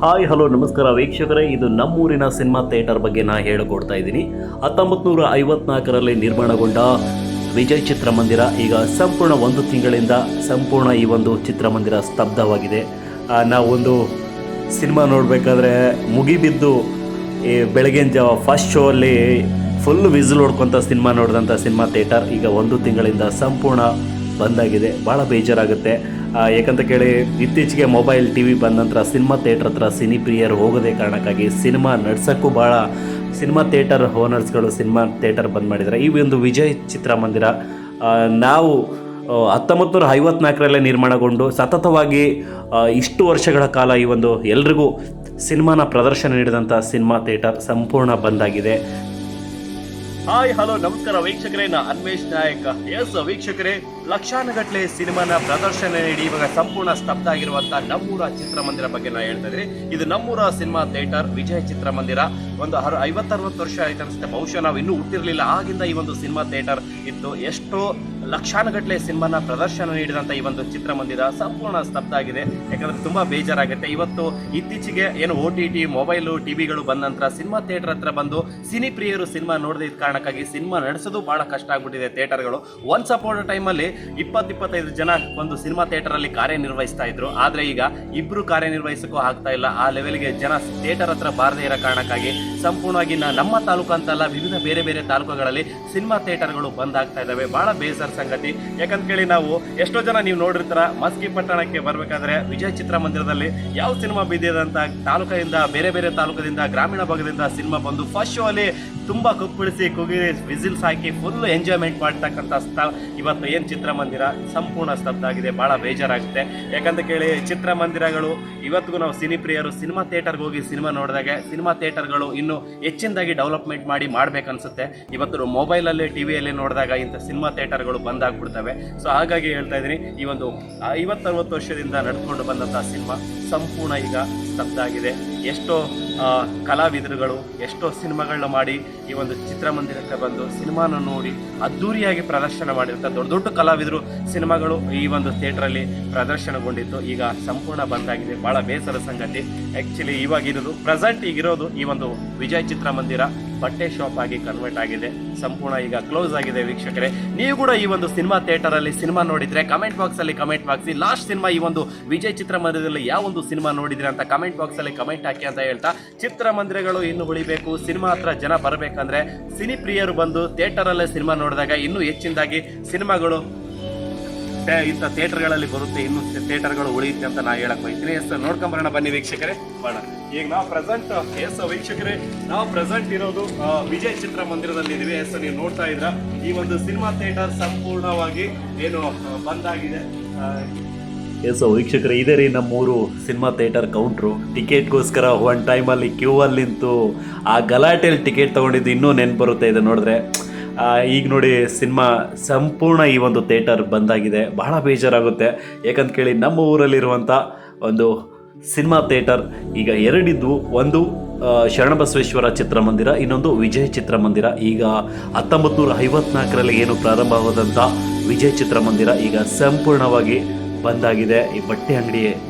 Hi hello ನಮಸ್ಕಾರ ವೀಕ್ಷಕರೇ, ಇದು ನಮ್ಮೂರಿನ ಸಿನಿಮಾ ಥಿಯೇಟರ್ ಬಗ್ಗೆ ನಾ ಹೇಳಿಕೊಡ್ತಾ ಇದ್ದೀನಿ. 1954ರಲ್ಲಿ ನಿರ್ಮಾಣಗೊಂಡ ವಿಜಯ್ ಚಿತ್ರಮಂದಿರ ಈಗ ಸಂಪೂರ್ಣ ಒಂದು ತಿಂಗಳಿಂದ ಸಂಪೂರ್ಣ ಈ ಒಂದು ಚಿತ್ರಮಂದಿರ ಸ್ತಬ್ಧವಾಗಿದೆ. ನಾವೊಂದು ಸಿನಿಮಾ ನೋಡಬೇಕಾದ್ರೆ ಮುಗಿಬಿದ್ದು ಈ ಬೆಳಗಿನ ಜಾವ ಫಸ್ಟ್ ಶೋ ಅಲ್ಲಿ ಫುಲ್ ವಿಸಿಲ್ ಹೊಡ್ಕೊತ ಸಿನಿಮಾ ನೋಡಿದಂಥ ಸಿನಿಮಾ ಥಿಯೇಟರ್ ಈಗ ಒಂದು ತಿಂಗಳಿಂದ ಸಂಪೂರ್ಣ ಬಂದಾಗಿದೆ. ಭಾಳ ಬೇಜಾರಾಗುತ್ತೆ. ಯಾಕಂತ ಕೇಳಿ ಇತ್ತೀಚೆಗೆ ಮೊಬೈಲ್ ಟಿ ವಿ ಬಂದ ನಂತರ ಸಿನಿಮಾ ಥಿಯೇಟ್ರ್ ಹತ್ರ ಸಿನಿ ಪ್ರಿಯರು ಹೋಗೋದೇ ಕಾರಣಕ್ಕಾಗಿ ಸಿನಿಮಾ ನಡ್ಸೋಕ್ಕೂ ಭಾಳ ಸಿನಿಮಾ ಥಿಯೇಟರ್ ಓನರ್ಸ್ಗಳು ಸಿನಿಮಾ ಥಿಯೇಟರ್ ಬಂದ್ ಮಾಡಿದ್ದಾರೆ. ಈ ಒಂದು ವಿಜಯ್ ಚಿತ್ರಮಂದಿರ ನಾವು 1954ರಲ್ಲೇ ನಿರ್ಮಾಣಗೊಂಡು ಸತತವಾಗಿ ಇಷ್ಟು ವರ್ಷಗಳ ಕಾಲ ಈ ಒಂದು ಎಲ್ರಿಗೂ ಸಿನಿಮಾನ ಪ್ರದರ್ಶನ ನೀಡಿದಂಥ ಸಿನಿಮಾ ಥಿಯೇಟರ್ ಸಂಪೂರ್ಣ ಬಂದಾಗಿದೆ. ಹಾಯ್ ಹಲೋ ನಮಸ್ಕಾರ ವೀಕ್ಷಕರೇ, ನಾ ಅನ್ವೇಶ್ ನಾಯಕ್. ವೀಕ್ಷಕರೇ, ಲಕ್ಷಾನುಗಟ್ಟಲೆ ಸಿನಿಮಾನ ಪ್ರದರ್ಶನ ನೀಡಿ ಇವಾಗ ಸಂಪೂರ್ಣ ಸ್ತಬ್ಧ ಆಗಿರುವಂಥ ನಮ್ಮೂರ ಚಿತ್ರಮಂದಿರ ಬಗ್ಗೆ ನಾ ಹೇಳ್ತಾ ಇದ್ದೀನಿ. ಇದು ನಮ್ಮೂರ ಸಿನಿಮಾ ಥಿಯೇಟರ್ ವಿಜಯ್ ಚಿತ್ರಮಂದಿರ. ಒಂದು 50-60 ವರ್ಷ ಆಯ್ತು ಅನಿಸುತ್ತೆ, ಬಹುಶಃ ನಾವು ಇನ್ನೂ ಹುಟ್ಟಿರಲಿಲ್ಲ ಆಗಿಂದ ಈ ಒಂದು ಸಿನಿಮಾ ಥಿಯೇಟರ್ ಇತ್ತು. ಎಷ್ಟೋ ಲಕ್ಷಾನುಗಟ್ಟಲೆ ಸಿನಿಮಾನ ಪ್ರದರ್ಶನ ನೀಡಿದಂಥ ಈ ಒಂದು ಚಿತ್ರಮಂದಿರ ಸಂಪೂರ್ಣ ಸ್ತಬ್ಧ ಆಗಿದೆ. ಯಾಕಂದರೆ ತುಂಬ ಬೇಜಾರಾಗುತ್ತೆ. ಇವತ್ತು ಇತ್ತೀಚೆಗೆ ಏನು OTT ಮೊಬೈಲು ಟಿವಿಗಳು ಬಂದ ನಂತರ ಸಿನಿಮಾ ಥಿಯೇಟರ್ ಹತ್ರ ಬಂದು ಸಿನಿ ಪ್ರಿಯರು ಸಿನಿಮಾ ನೋಡದಿದ್ದ ಕಾರಣಕ್ಕಾಗಿ ಸಿನಿಮಾ ನಡೆಸೋದು ಭಾಳ ಕಷ್ಟ ಆಗ್ಬಿಟ್ಟಿದೆ ಥಿಯೇಟರ್ಗಳು. ಒನ್ಸ್ ಅಪಾನ್ ಅ ಟೈಮಲ್ಲಿ 20-25 ಜನ ಒಂದು ಸಿನಿಮಾ ಥಿಯೇಟರಲ್ಲಿ ಕಾರ್ಯನಿರ್ವಹಿಸ್ತಾ ಇದ್ರು. ಆದರೆ ಈಗ ಇಬ್ಬರು ಕಾರ್ಯನಿರ್ವಹಿಸೋಕ್ಕೂ ಆಗ್ತಾ ಇಲ್ಲ. ಆ ಲೆವೆಲ್ಗೆ ಜನ ಥಿಯೇಟರ್ ಹತ್ರ ಬಾರದೇ ಇರೋ ಕಾರಣಕ್ಕಾಗಿ ಸಂಪೂರ್ಣವಾಗಿ ನಮ್ಮ ತಾಲೂಕು ಅಂತಲ್ಲ, ವಿವಿಧ ಬೇರೆ ಬೇರೆ ತಾಲೂಕುಗಳಲ್ಲಿ ಸಿನಿಮಾ ಥಿಯೇಟರ್ಗಳು ಬಂದ್ ಆಗ್ತಾ ಇದ್ದಾವೆ. ಭಾಳ ಬೇಸರ ಸಂಗತಿ. ಯಾಕಂತ ಕೇಳಿ ನಾವು ಎಷ್ಟೋ ಜನ ನೀವು ನೋಡಿರ್ತಾರ, ಮಸ್ಕಿ ಪಟ್ಟಣಕ್ಕೆ ಬರಬೇಕಾದ್ರೆ ವಿಜಯ್ ಚಿತ್ರಮಂದಿರದಲ್ಲಿ ಯಾವ ಸಿನಿಮಾ ಬಿದ್ದಿದಂತ ತಾಲೂಕಿಂದ ಬೇರೆ ಬೇರೆ ತಾಲೂಕದಿಂದ ಗ್ರಾಮೀಣ ಭಾಗದಿಂದ ಸಿನಿಮಾ ಬಂದು ಫಸ್ಟ್ ಶೋ ಅಲ್ಲಿ ತುಂಬಾ ಕುಪ್ಪಿಳಿಸಿ ಕುಗಿ ವಿಸಿಲ್ಸ್ ಹಾಕಿ ಫುಲ್ ಎಂಜಾಯ್ಮೆಂಟ್ ಮಾಡ್ತಕ್ಕಂಥ ಇವತ್ತು ಏನು ಚಿತ್ರಮಂದಿರ ಸಂಪೂರ್ಣ ಸ್ತಬ್ಧ ಆಗಿದೆ. ಭಾಳ ಬೇಜಾರಾಗುತ್ತೆ. ಯಾಕಂತ ಕೇಳಿ ಚಿತ್ರಮಂದಿರಗಳು ಇವತ್ತಿಗೂ ನಾವು ಸಿನಿ ಪ್ರಿಯರು ಸಿನಿಮಾ ಥಿಯೇಟರ್ಗೆ ಹೋಗಿ ಸಿನಿಮಾ ನೋಡಿದಾಗ ಸಿನಿಮಾ ಥಿಯೇಟರ್ಗಳು ಇನ್ನೂ ಹೆಚ್ಚಿನದಾಗಿ ಡೆವಲಪ್ಮೆಂಟ್ ಮಾಡಿ ಮಾಡ್ಬೇಕನ್ಸುತ್ತೆ. ಇವತ್ತು ಮೊಬೈಲಲ್ಲಿ ಟಿವಿಯಲ್ಲಿ ನೋಡಿದಾಗ ಇಂಥ ಸಿನಿಮಾ ಥಿಯೇಟರ್ಗಳು ಬಂದಾಗ್ಬಿಡ್ತವೆ. ಸೊ ಹಾಗಾಗಿ ಹೇಳ್ತಾ ಇದ್ದೀನಿ, ಈ ಒಂದು 50-60 ವರ್ಷದಿಂದ ನಡ್ಕೊಂಡು ಬಂದಂಥ ಸಿನಿಮಾ ಸಂಪೂರ್ಣ ಈಗ ಸ್ತಬ್ಧ ಆಗಿದೆ. ಎಷ್ಟೋ ಕಲಾವಿದರುಗಳು ಎಷ್ಟೋ ಸಿನಿಮಾಗಳನ್ನ ಮಾಡಿ ಈ ಒಂದು ಚಿತ್ರಮಂದಿರಕ್ಕೆ ಬಂದು ಸಿನಿಮಾನ ನೋಡಿ ಅದ್ಧೂರಿಯಾಗಿ ಪ್ರದರ್ಶನ ಮಾಡಿರ್ತಾರೆ. ದೊಡ್ಡ ದೊಡ್ಡ ಕಲಾವಿದರು ಸಿನಿಮಾಗಳು ಈ ಒಂದು ಥಿಯೇಟ್ರಲ್ಲಿ ಪ್ರದರ್ಶನಗೊಂಡಿತ್ತು. ಈಗ ಸಂಪೂರ್ಣ ಬಂದಾಗಿದೆ. ಭಾಳ ಬೇಸರ ಸಂಗತಿ. ಆ್ಯಕ್ಚುಲಿ ಇವಾಗಿರೋದು ಪ್ರೆಸೆಂಟ್ ಈಗಿರೋದು ಈ ಒಂದು ವಿಜಯ್ ಚಿತ್ರಮಂದಿರ ಬಟ್ಟೆ ಶಾಪ್ ಆಗಿ ಕನ್ವರ್ಟ್ ಆಗಿದೆ. ಸಂಪೂರ್ಣ ಈಗ ಕ್ಲೋಸ್ ಆಗಿದೆ. ವೀಕ್ಷಕರೇ, ನೀವು ಕೂಡ ಈ ಒಂದು ಸಿನಿಮಾ ಥಿಯೇಟರಲ್ಲಿ ಸಿನಿಮಾ ನೋಡಿದ್ರೆ ಕಮೆಂಟ್ ಬಾಕ್ಸಲ್ಲಿ ಕಮೆಂಟ್ ಬಾಕ್ಸಿ. ಲಾಸ್ಟ್ ಸಿನಿಮಾ ಈ ಒಂದು ವಿಜಯ್ ಚಿತ್ರಮಂದಿರದಲ್ಲಿ ಯಾವ ಒಂದು ಸಿನಿಮಾ ನೋಡಿದ್ರೆ ಅಂತ ಕಮೆಂಟ್ ಬಾಕ್ಸಲ್ಲಿ ಕಮೆಂಟ್ ಹಾಕಿ ಅಂತ ಹೇಳ್ತಾ, ಚಿತ್ರಮಂದಿರಗಳು ಇನ್ನು ಉಳಿಬೇಕು, ಸಿನಿಮಾ ಹತ್ರ ಜನ ಬರಬೇಕಂದ್ರೆ ಸಿನಿ ಪ್ರಿಯರು ಬಂದು ಥಿಯೇಟರಲ್ಲೇ ಸಿನಿಮಾ ನೋಡಿದಾಗ ಇನ್ನೂ ಹೆಚ್ಚಿನದಾಗಿ ಸಿನಿಮಾಗಳು ಇಂಥ ಥಿಯೇಟರ್ಗಳಲ್ಲಿ ಬರುತ್ತೆ, ಇನ್ನು ಥಿಯೇಟರ್ಗಳು ಉಳಿಯುತ್ತೆ ಅಂತ ನಾನು ಹೇಳಕ್ ಬಯಸ್ತೀನಿ. ನೋಡ್ಕೊಂಬರೋಣ ಬನ್ನಿ ವೀಕ್ಷಕರೇ. ಬರೋಣ. ಈಗ ನಾವು ಪ್ರೆಸೆಂಟ್ ವೀಕ್ಷಕರೇ, ನಾವು ಪ್ರೆಸೆಂಟ್ ಇರೋದು ವಿಜಯ್ ಚಿತ್ರಮಂದಿರದಲ್ಲಿ ಇದೀವಿ. ನೀವು ನೋಡ್ತಾ ಇದ್ರ ಈ ಒಂದು ಸಿನಿಮಾ ಥಿಯೇಟರ್ ಸಂಪೂರ್ಣವಾಗಿ ಏನು ಬಂದಾಗಿದೆ. ವೀಕ್ಷಕರೇ, ಇದೇ ರೀ ನಮ್ಮೂರು ಸಿನಿಮಾ ಥಿಯೇಟರ್ ಕೌಂಟ್ರು. ಟಿಕೆಟ್ಗೋಸ್ಕರ ಒನ್ ಟೈಮಲ್ಲಿ ಕ್ಯೂ ಅಲ್ಲಿ ನಿಂತು ಆ ಗಲಾಟೆಯಲ್ಲಿ ಟಿಕೆಟ್ ತೊಗೊಂಡಿದ್ದು ಇನ್ನೂ ನೆನ್ಪು ಬರುತ್ತೆ ಇದು ನೋಡಿದ್ರೆ. ಈಗ ನೋಡಿ ಸಿನಿಮಾ ಸಂಪೂರ್ಣ ಈ ಒಂದು ಥಿಯೇಟರ್ ಬಂದಾಗಿದೆ. ಬಹಳ ಬೇಜಾರಾಗುತ್ತೆ. ಯಾಕಂತ ಕೇಳಿ ನಮ್ಮ ಊರಲ್ಲಿರುವಂಥ ಒಂದು ಸಿನಿಮಾ ಥಿಯೇಟರ್ ಈಗ ಎರಡಿದ್ವು. ಒಂದು ಶರಣಬಸವೇಶ್ವರ ಚಿತ್ರಮಂದಿರ, ಇನ್ನೊಂದು ವಿಜಯ್ ಚಿತ್ರಮಂದಿರ. ಈಗ 1954ರಲ್ಲಿ ಏನು ಪ್ರಾರಂಭವಾದಂಥ ವಿಜಯ್ ಚಿತ್ರಮಂದಿರ ಈಗ ಸಂಪೂರ್ಣವಾಗಿ ಬಂದಾಗಿದೆ. ಈ ಬಟ್ಟೆ ಅಂಗಡಿ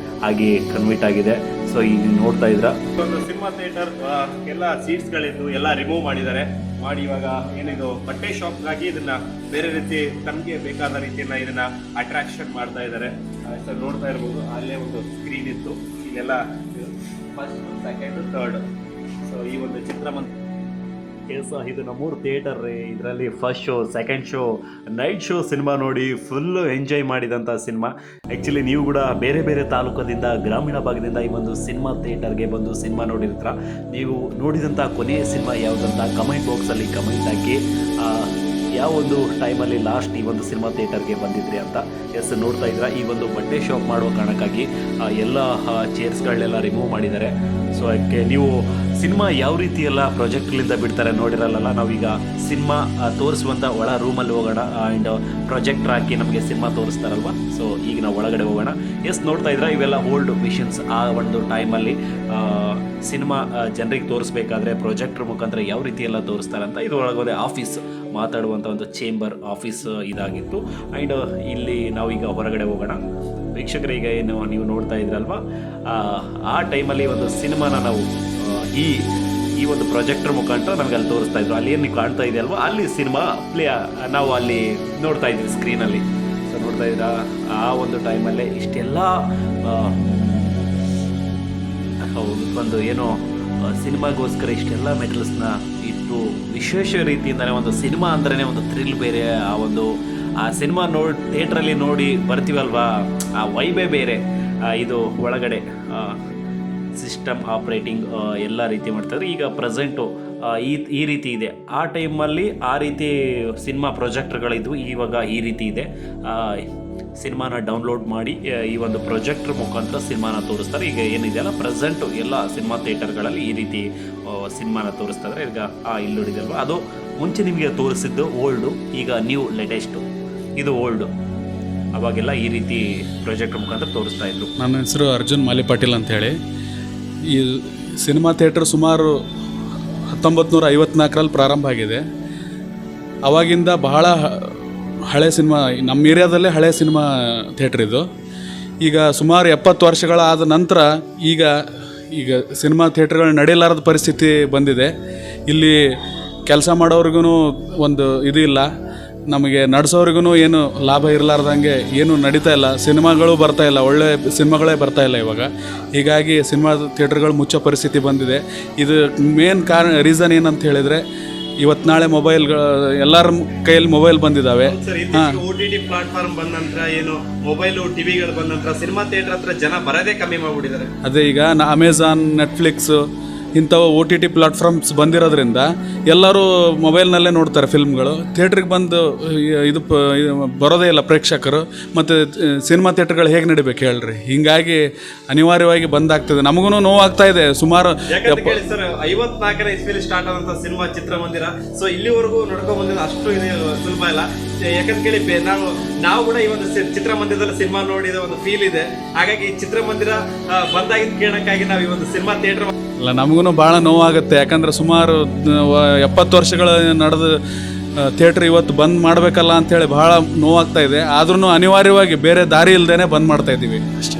ಆಗಿ ಕನ್ವರ್ಟ್ ಆಗಿದೆ. ಸೊ ಈಗ ನೋಡ್ತಾ ಇದ್ರ ಒಂದು ಸಿನಿಮಾ ಥಿಯೇಟರ್ ಎಲ್ಲ ಸೀಟ್ಸ್ಗಳಿದ್ದು ಎಲ್ಲ ರಿಮೂವ್ ಮಾಡಿದ್ದಾರೆ. ಮಾಡಿ ಇವಾಗ ಏನಿದು ಬಟ್ಟೆ ಶಾಪ್ಗಾಗಿ ಇದನ್ನ ಬೇರೆ ರೀತಿ ತಮಗೆ ಬೇಕಾದ ರೀತಿಯನ್ನ ಇದನ್ನ ಅಟ್ರಾಕ್ಷನ್ ಮಾಡ್ತಾ ಇದ್ದಾರೆ. ಸರ್ ನೋಡ್ತಾ ಇರ್ಬೋದು, ಅಲ್ಲೇ ಒಂದು ಸ್ಕ್ರೀನ್ ಇತ್ತು. ಇಲ್ಲೆಲ್ಲ ಫಸ್ಟ್, ಸೆಕೆಂಡ್, ಥರ್ಡ್. ಸೊ ಈ ಒಂದು ಚಿತ್ರಮಂದಿರ ಇದು ನಮ್ಮೂರು ಥಿಯೇಟರ್ ರೀ. ಇದರಲ್ಲಿ first show, second show, night show cinema ನೋಡಿ ಫುಲ್ಲು ಎಂಜಾಯ್ ಮಾಡಿದಂಥ ಸಿನಿಮಾ. ಆ್ಯಕ್ಚುಲಿ ನೀವು ಕೂಡ ಬೇರೆ ಬೇರೆ ತಾಲೂಕದಿಂದ ಗ್ರಾಮೀಣ ಭಾಗದಿಂದ ಈ ಒಂದು ಸಿನಿಮಾ ಥಿಯೇಟರ್ಗೆ ಬಂದು ಸಿನಿಮಾ ನೋಡಿರ್ತೀರ. ನೀವು ನೋಡಿದಂಥ ಕೊನೆಯ ಸಿನಿಮಾ ಯಾವುದಂತ ಕಮೆಂಟ್ ಬಾಕ್ಸಲ್ಲಿ ಕಮೆಂಟ್ ಹಾಕಿ. ಯಾವ ಒಂದು ಟೈಮಲ್ಲಿ ಲಾಸ್ಟ್ ಈ ಒಂದು ಸಿನಿಮಾ ಥಿಯೇಟರ್ಗೆ ಬಂದಿದ್ರಿ ಅಂತ. ನೋಡ್ತಾ ಇದ್ರ ಈ ಒಂದು ಬಟ್ಟೆ ಶಾಪ್ ಮಾಡುವ ಕಾರಣಕ್ಕಾಗಿ ಎಲ್ಲ ಚೇರ್ಸ್ಗಳನ್ನೆಲ್ಲ ರಿಮೂವ್ ಮಾಡಿದ್ದಾರೆ. ಸೊ ಅದಕ್ಕೆ ನೀವು ಸಿನಿಮಾ ಯಾವ ರೀತಿ ಎಲ್ಲ ಪ್ರೊಜೆಕ್ಟ್ಲಿಂದ ಬಿಡ್ತಾರೆ ನೋಡಿರಲ್ಲ. ನಾವೀಗ ಸಿನಿಮಾ ತೋರಿಸುವಂಥ ಒಳ ರೂಮಲ್ಲಿ ಹೋಗೋಣ. ಆ್ಯಂಡ್ ಪ್ರೊಜೆಕ್ಟರ್ ಹಾಕಿ ನಮಗೆ ಸಿನಿಮಾ ತೋರಿಸ್ತಾರಲ್ವ. ಸೊ ಈಗ ನಾವು ಒಳಗಡೆ ಹೋಗೋಣ. ನೋಡ್ತಾ ಇದ್ರೆ ಇವೆಲ್ಲ ಓಲ್ಡ್ ಮಿಷನ್ಸ್. ಆ ಒಂದು ಟೈಮಲ್ಲಿ ಸಿನಿಮಾ ಜನರಿಗೆ ತೋರಿಸ್ಬೇಕಾದ್ರೆ ಪ್ರೊಜೆಕ್ಟರ್ ಮುಖಾಂತರ ಯಾವ ರೀತಿ ಎಲ್ಲ ತೋರಿಸ್ತಾರಂತ. ಇದು ಒಳಗೋದೆ ಆಫೀಸ್ ಮಾತಾಡುವಂಥ ಒಂದು ಚೇಂಬರ್ ಆಫೀಸ್ ಇದಾಗಿತ್ತು. ಆ್ಯಂಡ್ ಇಲ್ಲಿ ನಾವೀಗ ಹೊರಗಡೆ ಹೋಗೋಣ. ವೀಕ್ಷಕರಿಗೆ ಏನು ನೀವು ನೋಡ್ತಾ ಇದ್ರಲ್ವಾ, ಆ ಟೈಮಲ್ಲಿ ಒಂದು ಸಿನಿಮಾನ ನಾವು ಈ ಒಂದು ಪ್ರೊಜೆಕ್ಟರ್ ಮುಖಾಂತರ ನಮಗೆ ಅಲ್ಲಿ ತೋರಿಸ್ತಾ ಇದ್ರು. ಅಲ್ಲಿ ಏನು ನೀವು ಕಾಣ್ತಾ ಇದೆ ಅಲ್ವಾ, ಅಲ್ಲಿ ಸಿನಿಮಾ ನಾವು ಅಲ್ಲಿ ನೋಡ್ತಾ ಇದ್ವಿ ಸ್ಕ್ರೀನಲ್ಲಿ. ಸೊ ನೋಡ್ತಾ ಇದ್ದೀರಾ, ಆ ಒಂದು ಟೈಮಲ್ಲೇ ಇಷ್ಟೆಲ್ಲ ಒಂದು ಏನೋ ಸಿನಿಮಾಗೋಸ್ಕರ ಇಷ್ಟೆಲ್ಲ ಮೆಟಲ್ಸ್ನ ಇಟ್ಟು ವಿಶೇಷ ರೀತಿಯಿಂದಲೇ ಒಂದು ಸಿನಿಮಾ ಅಂದ್ರೇ ಒಂದು ಥ್ರಿಲ್ ಬೇರೆ. ಆ ಸಿನಿಮಾ ಥಿಯೇಟ್ರಲ್ಲಿ ನೋಡಿ ಬರ್ತೀವಲ್ವಾ, ಆ ವೈಬೇ ಬೇರೆ. ಇದು ಒಳಗಡೆ ಸಿಸ್ಟಮ್ ಆಪ್ರೇಟಿಂಗ್ ಎಲ್ಲ ರೀತಿ ಮಾಡ್ತಾರೆ. ಈಗ ಪ್ರೆಸೆಂಟು ಈ ರೀತಿ ಇದೆ. ಆ ಟೈಮಲ್ಲಿ ಆ ರೀತಿ ಸಿನಿಮಾ ಪ್ರೊಜೆಕ್ಟರ್ಗಳಿದ್ವು, ಇವಾಗ ಈ ರೀತಿ ಇದೆ. ಸಿನಿಮಾನ ಡೌನ್ಲೋಡ್ ಮಾಡಿ ಈ ಒಂದು ಪ್ರೊಜೆಕ್ಟರ್ ಮುಖಾಂತರ ಸಿನಿಮಾನ ತೋರಿಸ್ತಾರೆ. ಈಗ ಏನಿದೆಯಲ್ಲ ಪ್ರೆಸೆಂಟು ಎಲ್ಲ ಸಿನಿಮಾ ಥಿಯೇಟರ್ಗಳಲ್ಲಿ ಈ ರೀತಿ ಸಿನಿಮಾನ ತೋರಿಸ್ತಾ ಇದ್ದಾರೆ. ಈಗ ಇಲ್ಲಿ ನೋಡಿದಲ್ವ, ಅದು ಮುಂಚೆ ನಿಮಗೆ ತೋರಿಸಿದ್ದು ಓಲ್ಡು, ಈಗ ನ್ಯೂ ಲೇಟೆಸ್ಟು. ಇದು ಓಲ್ಡು. ಅವಾಗೆಲ್ಲ ಈ ರೀತಿ ಪ್ರೊಜೆಕ್ಟರ್ ಮುಖಾಂತರ ತೋರಿಸ್ತಾ ಇದ್ರು. ನನ್ನ ಹೆಸರು ಅರ್ಜುನ್ ಮಾಲಿಪಾಟೀಲ್ ಅಂಥೇಳಿ. ಈ ಸಿನಿಮಾ ಥಿಯೇಟರ್ ಸುಮಾರು 1954ರಲ್ಲಿ ಪ್ರಾರಂಭ ಆಗಿದೆ. ಅವಾಗಿಂದ ಬಹಳ ಹಳೆ ಸಿನಿಮಾ, ನಮ್ಮ ಏರಿಯಾದಲ್ಲೇ ಹಳೆ ಸಿನಿಮಾ ಥಿಯೇಟ್ರ್ ಇದು. ಈಗ ಸುಮಾರು 70 ವರ್ಷಗಳಾದ ನಂತರ ಈಗ ಸಿನಿಮಾ ಥಿಯೇಟ್ರ್ಗಳು ನಡೆಯಲಾರದ ಪರಿಸ್ಥಿತಿ ಬಂದಿದೆ. ಇಲ್ಲಿ ಕೆಲಸ ಮಾಡೋರಿಗೂ ಒಂದು ಇದು ಇಲ್ಲ, ನಮಗೆ ನಡೆಸೋರಿಗೂ ಏನು ಲಾಭ ಇರಲಾರ್ದಂಗೆ ಏನು ನಡೀತಾ ಇಲ್ಲ. ಸಿನಿಮಾಗಳು ಬರ್ತಾಯಿಲ್ಲ, ಒಳ್ಳೆ ಸಿನಿಮಾಗಳೇ ಬರ್ತಾಯಿಲ್ಲ ಇವಾಗ. ಹೀಗಾಗಿ ಸಿನಿಮಾ ಥಿಯೇಟ್ರ್ಗಳು ಮುಚ್ಚೋ ಪರಿಸ್ಥಿತಿ ಬಂದಿದೆ. ಇದು ಮೇನ್ ರೀಸನ್ ಏನಂತ ಹೇಳಿದರೆ, ಇವತ್ತು ನಾಳೆ ಮೊಬೈಲ್ಗಳು ಎಲ್ಲರ ಕೈಯಲ್ಲಿ ಮೊಬೈಲ್ ಬಂದಿದ್ದಾವೆ. OTT ಪ್ಲಾಟ್ಫಾರ್ಮ್ ಬಂದ ನಂತರ ಏನು ಮೊಬೈಲು ಟಿವಿಗಳು ಬಂದ ನಂತರ ಸಿನಿಮಾ ಥಿಯೇಟರ್ ಹತ್ರ ಜನ ಬರೋದೇ ಕಮ್ಮಿ ಮಾಡಿಬಿಟ್ಟಿದ್ದಾರೆ. ಅದೇ ಈಗ ಅಮೆಝಾನ್, ನೆಟ್ಫ್ಲಿಕ್ಸು ಇಂಥವು OTT ಪ್ಲಾಟ್ಫಾರ್ಮ್ಸ್ ಬಂದಿರೋದ್ರಿಂದ ಎಲ್ಲರೂ ಮೊಬೈಲ್ನಲ್ಲೇ ನೋಡ್ತಾರೆ ಫಿಲ್ಮ್ಗಳು. ಥಿಯೇಟ್ರಿಗೆ ಬಂದು ಇದು ಬರೋದೇ ಇಲ್ಲ ಪ್ರೇಕ್ಷಕರು. ಮತ್ತು ಸಿನಿಮಾ ಥಿಯೇಟ್ರ್ಗಳು ಹೇಗೆ ನಡಿಬೇಕು ಹೇಳ್ರಿ? ಹೀಗಾಗಿ ಅನಿವಾರ್ಯವಾಗಿ ಬಂದಾಗ್ತದೆ. ನಮಗೂ ನೋವಾಗ್ತಾ ಇದೆ. ಸುಮಾರು ಸರ್ 54ನೇ ಇಸ್ವಿಲಿ ಸ್ಟಾರ್ಟ್ ಆದಂಥ ಸಿನಿಮಾ ಚಿತ್ರಮಂದಿರ, ಸೊ ಇಲ್ಲಿವರೆಗೂ ನಡ್ಕೊಂಡು ಬಂದಿದ್ದು ಅಷ್ಟು ಇದು ಸುಲಭ ಇಲ್ಲ. ಯಾಕಂತ ಕೇಳಿ ನಾವು ಕೂಡ ಈ ಒಂದು ಚಿತ್ರಮಂದಿರದಲ್ಲಿ ಸಿನಿಮಾ ನೋಡಿದ ಒಂದು ಫೀಲ್ ಇದೆ. ಹಾಗಾಗಿ ಚಿತ್ರಮಂದಿರ ಬಂದಾಗಿದ್ದ ಕೇಳಕ್ಕಾಗಿ ನಾವು ಈ ಒಂದು ಸಿನಿಮಾ ಥಿಯೇಟರ್ ಅಲ್ಲ, ನಮಗೂ ಭಾಳ ನೋವಾಗುತ್ತೆ. ಯಾಕಂದರೆ ಸುಮಾರು 70 ವರ್ಷಗಳ ನಡೆದ ಥಿಯೇಟ್ರ್ ಇವತ್ತು ಬಂದ್ ಮಾಡಬೇಕಲ್ಲ ಅಂಥೇಳಿ ಭಾಳ ನೋವಾಗ್ತಾ ಇದೆ. ಆದ್ರೂ ಅನಿವಾರ್ಯವಾಗಿ ಬೇರೆ ದಾರಿ ಇಲ್ಲದೇ ಬಂದ್ ಮಾಡ್ತಾ ಇದ್ದೀವಿ ಅಷ್ಟೇ.